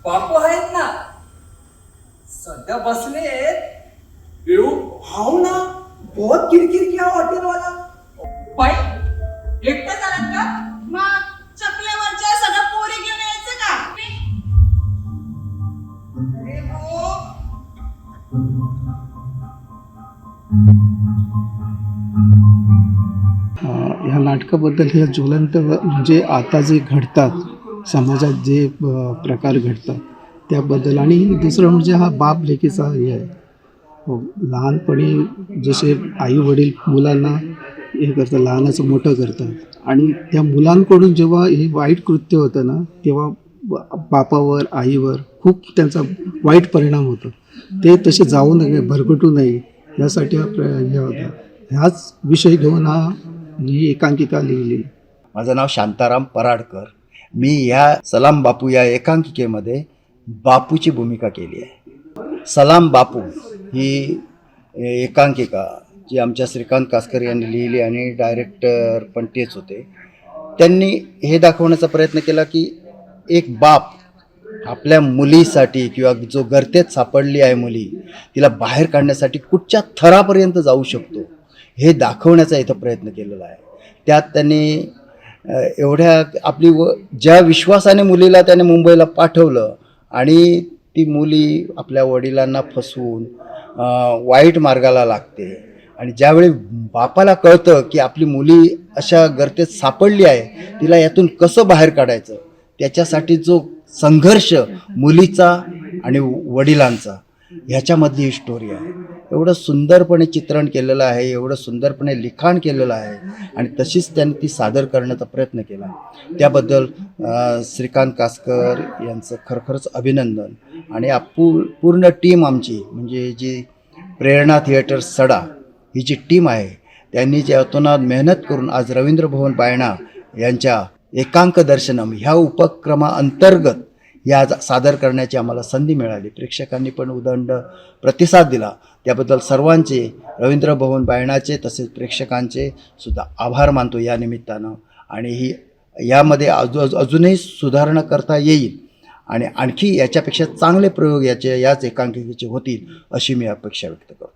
बापू आहेत ना, सध्या बसलेत। येऊ हाउ ना, बहुत किरकिर किया हॉटेल वाला। बाई एकटाच आलात का? मग चपल्यावरच्या सगळ्या पोरी घेऊन यायचं का? अरे हो, ह्या नाटकाबद्दल हे ज्वलंत म्हणजे आता जे घडतात समाजात जे प्रकार घडतात त्याबद्दल, आणि दुसरं म्हणजे हा बाप लेकीचा हे आहे। हो, लहानपणी जसे आई वडील मुलांना हे करतात, लहानाचं मोठं करतात, आणि त्या मुलांकडून जेव्हा हे वाईट कृत्य होतं ना तेव्हा बापावर आईवर खूप त्यांचा वाईट परिणाम होतो। ते तसे जाऊ नये, भरकटू नये यासाठी हे होता। ह्याच विषय घेऊन ही एकांकिका लिहिली। माझं नाव शांताराम पराडकर। मी ह्या सलाम बापू या एकांकिकेमध्ये बापूची भूमिका केली आहे। सलाम बापू ही एकांकिका जी आमच्या श्रीकांत कासकर यांनी लिहिली आणि डायरेक्टर पण तेच होते। त्यांनी हे दाखवण्याचा प्रयत्न केला की एक बाप आपल्या मुलीसाठी किंवा जो गर्तेत सापडली आहे मुली, तिला बाहेर काढण्यासाठी कुठच्या थरापर्यंत जाऊ शकतो हे दाखवण्याचा इथं प्रयत्न केलेला आहे। त्यात त्यांनी एवढ्या आपली ज्या विश्वासाने मुलीला त्याने मुंबईला पाठवलं आणि ती मुली आपल्या वडिलांना फसवून वाईट मार्गाला लागते, आणि ज्यावेळी बापाला कळतं की आपली मुली अशा गर्तेत सापडली आहे, तिला यातून कसं बाहेर काढायचं, त्याच्यासाठी जो संघर्ष मुलीचा आणि वडिलांचा ह्याच्यामधली ही स्टोरी आहे। एवढं सुंदरपणे चित्रण केलेलं आहे, एवढं सुंदरपणे लिखाण केलेलं आहे, आणि तशीच त्यांनी ती सादर करण्याचा प्रयत्न केला। त्याबद्दल श्रीकांत कासकर यांचं खरखरच अभिनंदन, आणि पूर्ण टीम आमची म्हणजे जी प्रेरणा थिएटर सडा ही जी टीम आहे त्यांनी जे अतोनात मेहनत करून आज रवींद्र भवन बायणा यांच्या एकांक दर्शनम ह्या उपक्रमाअंतर्गत या सादर करण्याची आम्हाला संधी मिळाली। प्रेक्षकांनी पण उदंड प्रतिसाद दिला, त्याबद्दल सर्वांचे, रवींद्र भवन बायणाचे तसेच प्रेक्षकांचे सुद्धा आभार मानतो या निमित्तानं। आणि ही यामध्ये अजूनही सुधारणा करता येईल, आणि आणखी याच्यापेक्षा चांगले प्रयोग याच एकांकिकेचे होतील अशी मी अपेक्षा व्यक्त करतो।